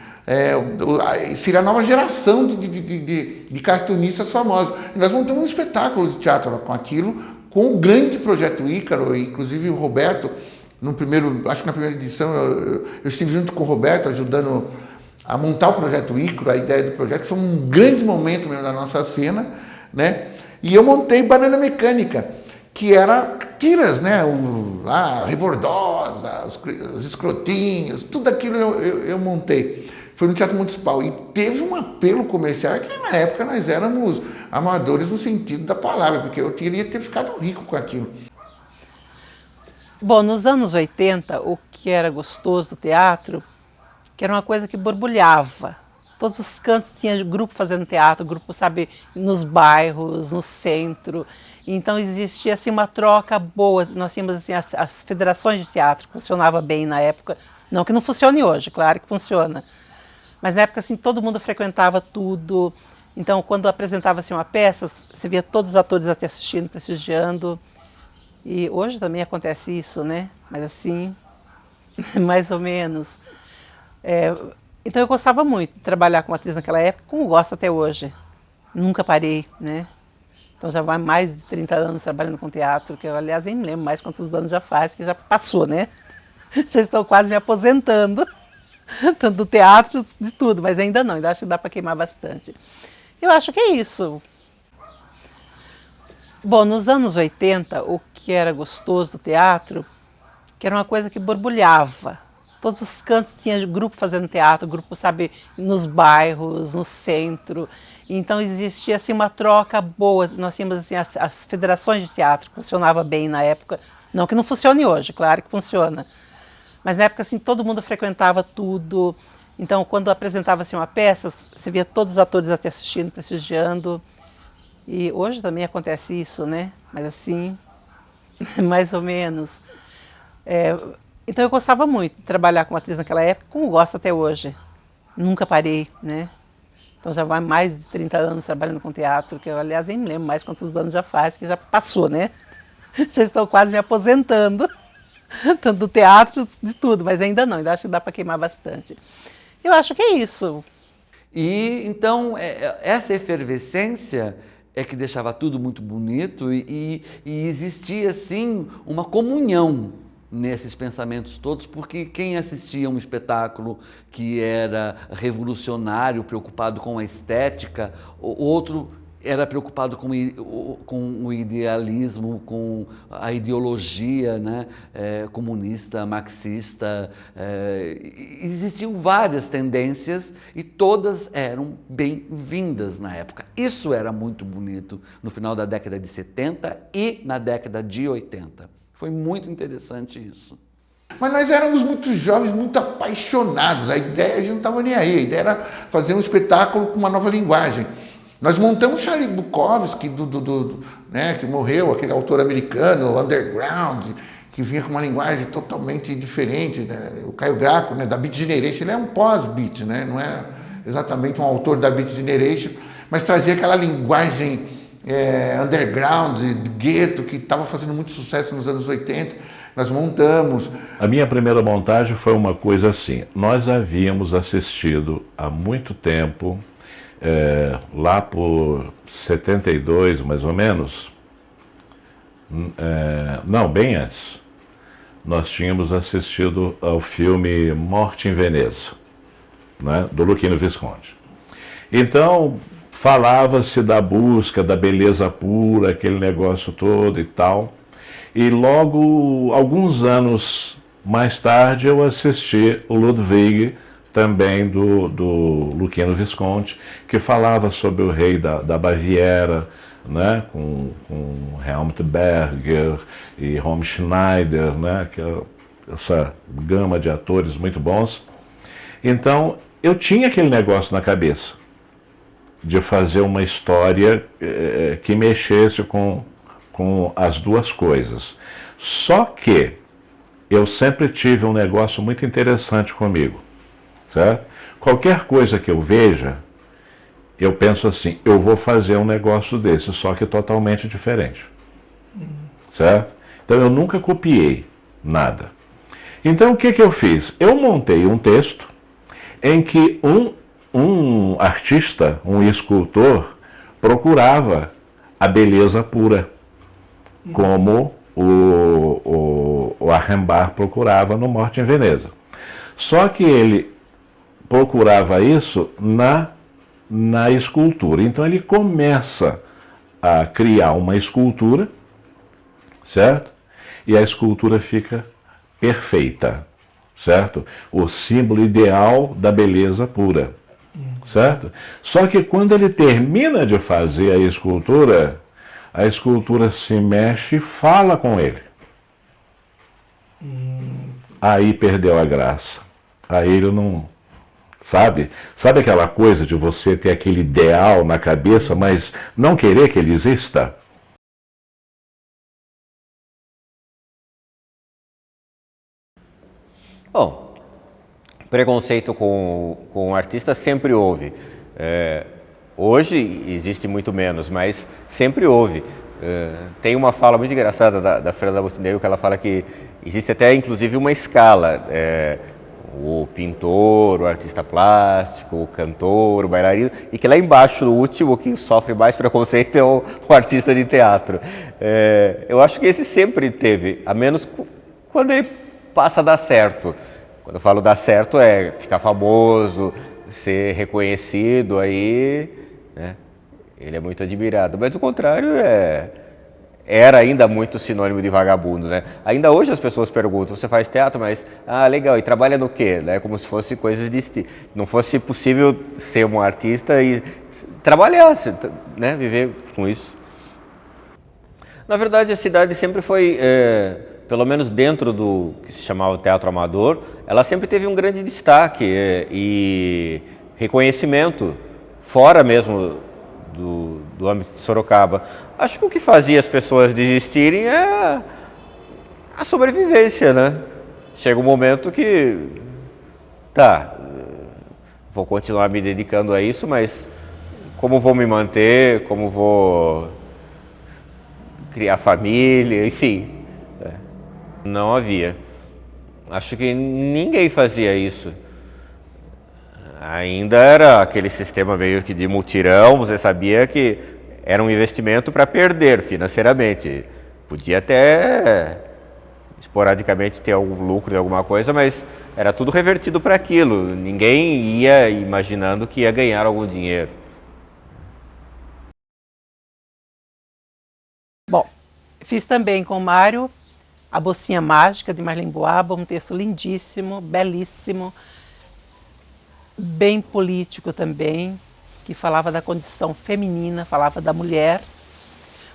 seria a nova geração de cartunistas famosos. E nós montamos um espetáculo de teatro com aquilo, com o grande projeto Ícaro, inclusive o Roberto, acho que na primeira edição, eu estive junto com o Roberto, ajudando a montar o projeto Ícaro, a ideia do projeto, que foi um grande momento mesmo da nossa cena, né? E eu montei Banana Mecânica, que era tiras, né? A Rebordosa, os escrotinhos, tudo aquilo eu montei. Foi no Teatro Municipal e teve um apelo comercial que na época nós éramos amadores no sentido da palavra, porque eu queria ter ficado rico com aquilo. Bom, nos anos 80, o que era gostoso do teatro, que era uma coisa que borbulhava. Todos os cantos tinha grupo fazendo teatro, grupo, sabe, nos bairros, no centro. Então existia assim uma troca boa. Nós tínhamos assim as federações de teatro, funcionava bem na época. Não que não funcione hoje, claro que funciona. Mas na época assim todo mundo frequentava tudo. Então quando apresentava-se uma peça, você via todos os atores até assistindo, prestigiando. E hoje também acontece isso, né? Mas assim, mais ou menos. Então eu gostava muito de trabalhar como atriz naquela época, como gosto até hoje. Nunca parei, né? Então já vai mais de 30 anos trabalhando com teatro, que eu, aliás, nem me lembro mais quantos anos já faz, que já passou, né? Já estou quase me aposentando, tanto do teatro, de tudo, mas ainda não, ainda acho que dá para queimar bastante. Eu acho que é isso. Bom, nos anos 80, o que era gostoso do teatro, que era uma coisa que borbulhava. Todos os cantos tinha grupo fazendo teatro, grupo, sabe, nos bairros, no centro. Então existia assim uma troca boa. Nós tínhamos assim as federações de teatro, funcionava bem na época. Não que não funcione hoje, claro que funciona. Mas na época assim todo mundo frequentava tudo. Então quando apresentava-se uma peça, você via todos os atores até assistindo, prestigiando. E hoje também acontece isso, né? Mas assim, mais ou menos. Então eu gostava muito de trabalhar como atriz naquela época, como gosto até hoje. Nunca parei, né? Então já vai mais de 30 anos trabalhando com teatro, que eu, aliás, nem me lembro mais quantos anos já faz, que já passou, né? Já estou quase me aposentando, tanto do teatro, de tudo, mas ainda não, ainda acho que dá para queimar bastante. Eu acho que é isso. E então essa efervescência é que deixava tudo muito bonito e existia assim uma comunhão nesses pensamentos todos, porque quem assistia um espetáculo que era revolucionário, preocupado com a estética, o outro era preocupado com o idealismo, com a ideologia, né, comunista, marxista. Existiam várias tendências e todas eram bem-vindas na época. Isso era muito bonito no final da década de 70 e na década de 80. Foi muito interessante isso. Mas nós éramos muito jovens, muito apaixonados. A gente não estava nem aí. A ideia era fazer um espetáculo com uma nova linguagem. Nós montamos Charlie Bukowski, né, que morreu, aquele autor americano, underground, que vinha com uma linguagem totalmente diferente. Né? O Caio Graco, né, da Beat Generation, ele é um pós-beat, né? Não é exatamente um autor da Beat Generation, mas trazia aquela linguagem underground, gueto, que estava fazendo muito sucesso nos anos 80. Nós montamos. A minha primeira montagem foi uma coisa assim. Nós havíamos assistido há muito tempo, lá por 72, mais ou menos, não, bem antes, nós tínhamos assistido ao filme Morte em Veneza, né, do Luchino Visconti. Então, falava-se da busca da beleza pura, aquele negócio todo e tal, e logo, alguns anos mais tarde, eu assisti o Ludwig, também do Luchino Visconti, que falava sobre o rei da Baviera, né, com Helmut Berger e Romy Schneider, né, essa gama de atores muito bons. Então, eu tinha aquele negócio na cabeça de fazer uma história que mexesse com as duas coisas. Só que eu sempre tive um negócio muito interessante comigo. Certo? Qualquer coisa que eu veja, eu penso assim, eu vou fazer um negócio desse, só que totalmente diferente. Certo? Então eu nunca copiei nada. Então o que eu fiz? Eu montei um texto em que um artista, um escultor, procurava a beleza pura, como o Arrembar procurava no Morte em Veneza. Só que ele procurava isso na escultura. Então ele começa a criar uma escultura, certo? E a escultura fica perfeita, certo? O símbolo ideal da beleza pura, certo? Só que quando ele termina de fazer a escultura se mexe e fala com ele. Aí perdeu a graça. Aí ele não... Sabe aquela coisa de você ter aquele ideal na cabeça, mas não querer que ele exista? Bom, preconceito com o artista sempre houve. Hoje existe muito menos, mas sempre houve. Tem uma fala muito engraçada da Fernanda Montenegro, que ela fala que existe até inclusive uma escala. O pintor, o artista plástico, o cantor, o bailarino, e que lá embaixo, o último que sofre mais preconceito é o artista de teatro. Eu acho que esse sempre teve, a menos quando ele passa a dar certo. Quando eu falo dar certo é ficar famoso, ser reconhecido, aí, né, ele é muito admirado. Mas o contrário era ainda muito sinônimo de vagabundo, né? Ainda hoje as pessoas perguntam, você faz teatro, mas, legal, e trabalha no quê? Né? Como se fosse coisas de... Não fosse possível ser um artista e trabalhar, né? Viver com isso. Na verdade, a cidade sempre foi, pelo menos dentro do que se chamava teatro amador, ela sempre teve um grande destaque e reconhecimento, fora mesmo do âmbito de Sorocaba. Acho que o que fazia as pessoas desistirem é a sobrevivência, né? Chega um momento que, vou continuar me dedicando a isso, mas como vou me manter, como vou criar família, enfim, não havia. Acho que ninguém fazia isso. Ainda era aquele sistema meio que de mutirão, você sabia que era um investimento para perder financeiramente. Podia até esporadicamente ter algum lucro de alguma coisa, mas era tudo revertido para aquilo. Ninguém ia imaginando que ia ganhar algum dinheiro. Bom, fiz também com o Mário A Bolsinha Mágica, de Marlene Boaba, um texto lindíssimo, belíssimo, bem político também, que falava da condição feminina, falava da mulher.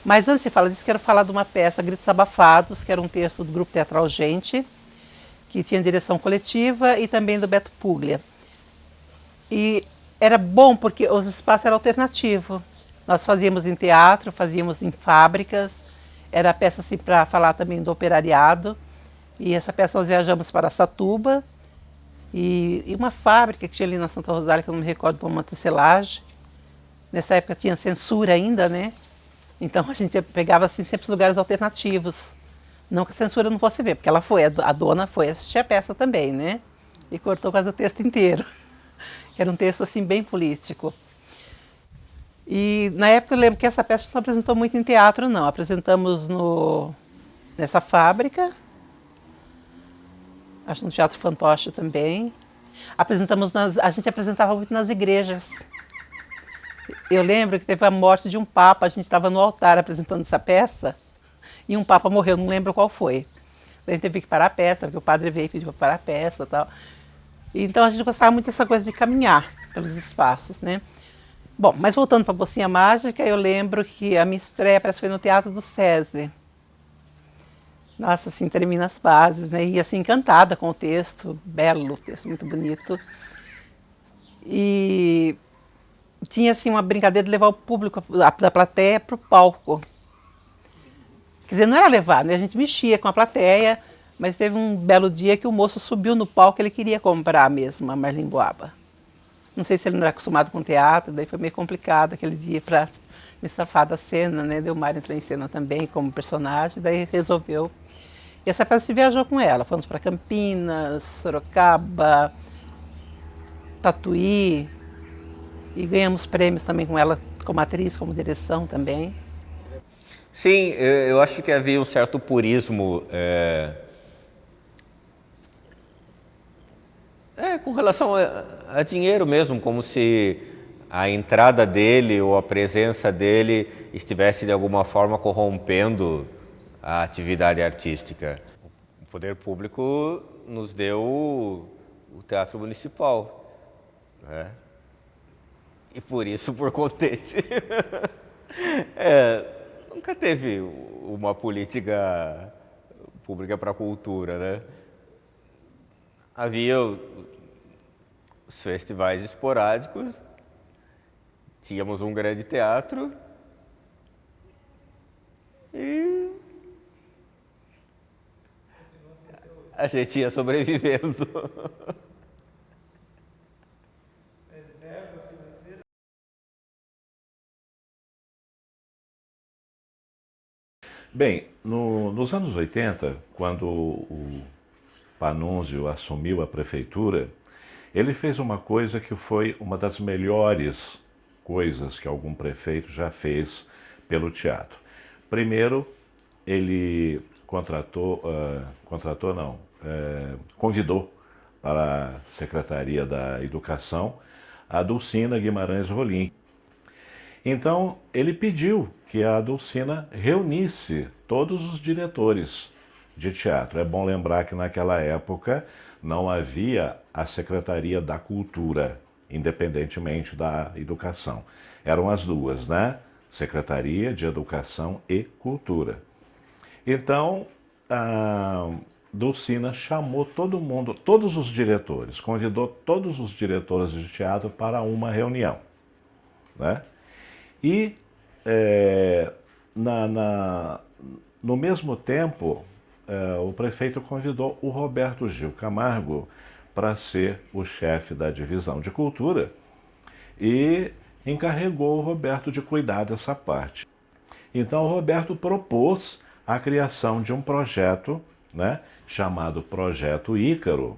Mas antes de falar disso, quero falar de uma peça, Gritos Abafados, que era um texto do Grupo Teatral Gente, que tinha direção coletiva, e também do Beto Puglia. E era bom porque os espaços eram alternativos. Nós fazíamos em teatro, fazíamos em fábricas, era peça assim, para falar também do operariado. E essa peça nós viajamos para Satuba, e uma fábrica que tinha ali na Santa Rosália, que eu não me recordo, uma tecelagem. Nessa época tinha censura ainda, né? Então a gente pegava assim, sempre lugares alternativos. Não que a censura não fosse ver, porque ela foi, a dona foi assistir a peça também, né? E cortou quase o texto inteiro. Era um texto assim bem político. E na época eu lembro que essa peça não apresentou muito em teatro, não. Apresentamos nessa fábrica, acho no Teatro Fantoche também. A gente apresentava muito nas igrejas. Eu lembro que teve a morte de um papa, a gente estava no altar apresentando essa peça, e um papa morreu, não lembro qual foi. A gente teve que parar a peça, porque o padre veio e pediu para parar a peça e tal. Então a gente gostava muito dessa coisa de caminhar pelos espaços, né? Bom, mas voltando para a Bolsinha Mágica, eu lembro que a minha estreia parece que foi no Teatro do SESI. Nossa, assim, termina as bases, né? E assim, encantada com o texto, belo, texto muito bonito. E tinha assim uma brincadeira de levar o público da plateia para o palco. Quer dizer, não era levar, né? A gente mexia com a plateia, mas teve um belo dia que o moço subiu no palco, ele queria comprar mesmo a Marlene Boaba. Não sei se ele não era acostumado com teatro, daí foi meio complicado aquele dia para me safar da cena, né? Deu Mário entrou em cena também como personagem, daí resolveu. E essa peça se viajou com ela, fomos para Campinas, Sorocaba, Tatuí, e ganhamos prêmios também com ela, como atriz, como direção também. Sim, eu acho que havia um certo purismo com relação a dinheiro mesmo, como se a entrada dele ou a presença dele estivesse de alguma forma corrompendo a atividade artística. O poder público nos deu o Teatro Municipal, né? E por isso, por contente, nunca teve uma política pública para a cultura, né? Havia os festivais esporádicos, tínhamos um grande teatro e a gente ia sobrevivendo. Bem, nos anos 80, quando o Panunzio assumiu a prefeitura, ele fez uma coisa que foi uma das melhores coisas que algum prefeito já fez pelo teatro. Primeiro, ele convidou para a Secretaria da Educação a Dulcina Guimarães Rolim. Então, ele pediu que a Dulcina reunisse todos os diretores de teatro. É bom lembrar que naquela época não havia a Secretaria da Cultura, independentemente da Educação. Eram as duas, né? Secretaria de Educação e Cultura. Então, a Dulcina chamou todo mundo, todos os diretores, convidou todos os diretores de teatro para uma reunião, né? E no mesmo tempo, o prefeito convidou o Roberto Gil Camargo para ser o chefe da divisão de cultura e encarregou o Roberto de cuidar dessa parte. Então o Roberto propôs a criação de um projeto, né, chamado Projeto Ícaro,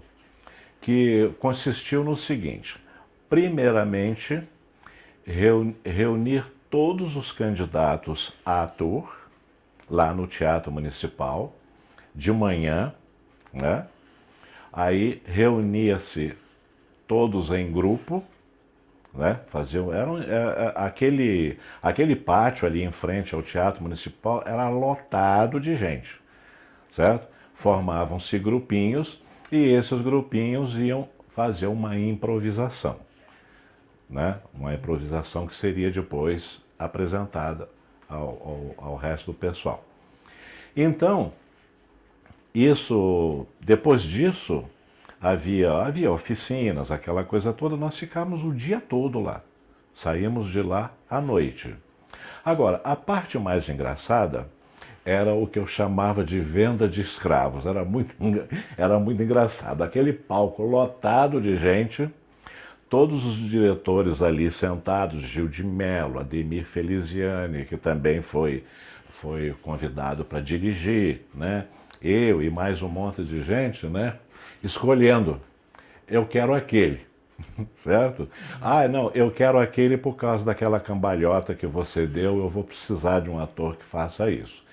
que consistiu no seguinte: primeiramente, reunir todos os candidatos a ator lá no Teatro Municipal, de manhã, né? Aí reunia-se todos em grupo, né? Aquele pátio ali em frente ao Teatro Municipal era lotado de gente, certo? Formavam-se grupinhos e esses grupinhos iam fazer uma improvisação, né? Uma improvisação que seria depois apresentada ao resto do pessoal. Então, depois disso, havia oficinas, aquela coisa toda, nós ficávamos o dia todo lá. Saímos de lá à noite. Agora, a parte mais engraçada era o que eu chamava de venda de escravos. Era muito engraçado. Aquele palco lotado de gente, todos os diretores ali sentados, Gil de Mello, Ademir Feliziani, que também foi convidado para dirigir, né? Eu e mais um monte de gente, né? Escolhendo, eu quero aquele, certo? Ah, não, eu quero aquele por causa daquela cambalhota que você deu, eu vou precisar de um ator que faça isso.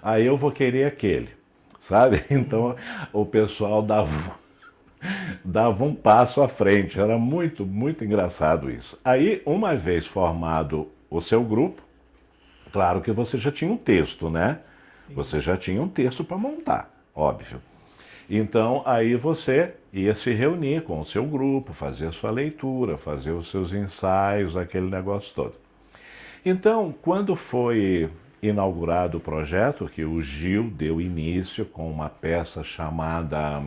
Aí eu vou querer aquele, sabe? Então o pessoal dava um passo à frente, era muito, muito engraçado isso. Aí, uma vez formado o seu grupo, claro que você já tinha um texto, né? Você já tinha um texto para montar, óbvio. Então, aí você ia se reunir com o seu grupo, fazer a sua leitura, fazer os seus ensaios, aquele negócio todo. Então, quando foi inaugurado o projeto, que o Gil deu início com uma peça chamada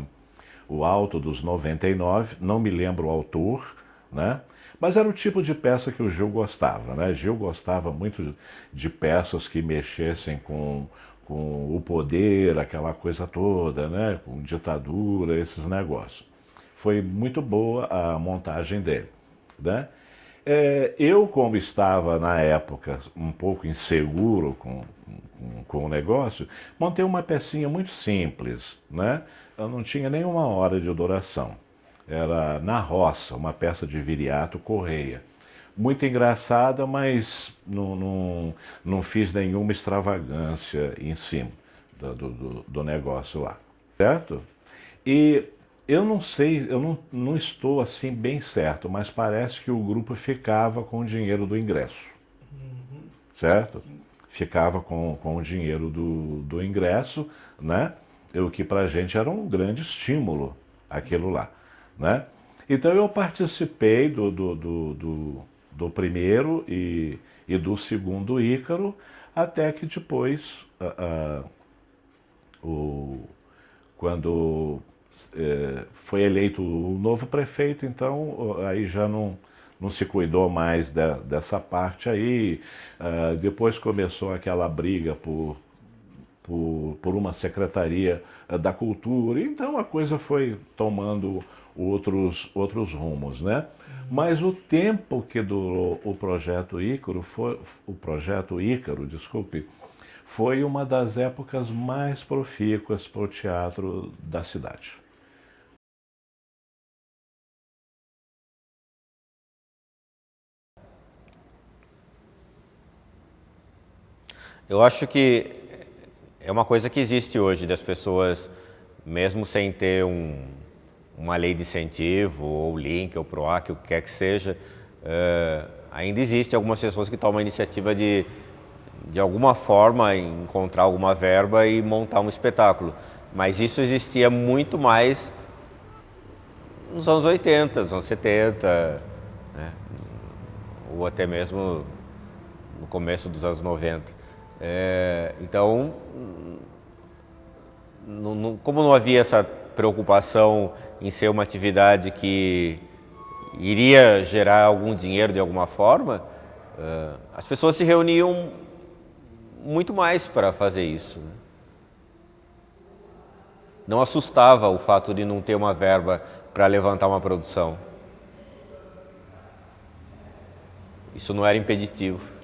O Alto dos 99, não me lembro o autor, né? Mas era o tipo de peça que o Gil gostava, né? Gil gostava muito de peças que mexessem com o poder, aquela coisa toda, né? Com ditadura, esses negócios. Foi muito boa a montagem dele, né? Eu, como estava na época um pouco inseguro com o negócio, montei uma pecinha muito simples, né? Eu não tinha nem uma hora de duração. Era Na Roça, uma peça de Viriato Correia. Muito engraçada, mas não fiz nenhuma extravagância em cima do negócio lá, certo? E eu não sei, eu não estou assim bem certo, mas parece que o grupo ficava com o dinheiro do ingresso, certo? Ficava com o dinheiro do ingresso, né? O que pra gente era um grande estímulo, aquilo lá, né? Então eu participei do primeiro e do segundo Ícaro, até que depois, quando foi eleito o novo prefeito, então aí já não se cuidou mais dessa parte aí. Depois começou aquela briga por uma secretaria da cultura, então a coisa foi tomando outros rumos, né? Mas o tempo que durou o projeto Ícaro foi uma das épocas mais profícuas para o teatro da cidade. Eu acho que é uma coisa que existe hoje, das pessoas, mesmo sem ter uma lei de incentivo, ou link, ou PROAC, o que quer que seja, ainda existe algumas pessoas que tomam a iniciativa de alguma forma, encontrar alguma verba e montar um espetáculo. Mas isso existia muito mais nos anos 80, nos anos 70, né? Ou até mesmo no começo dos anos 90. Então, como não havia essa preocupação em ser uma atividade que iria gerar algum dinheiro de alguma forma, as pessoas se reuniam muito mais para fazer isso, né? Não assustava o fato de não ter uma verba para levantar uma produção. Isso não era impeditivo.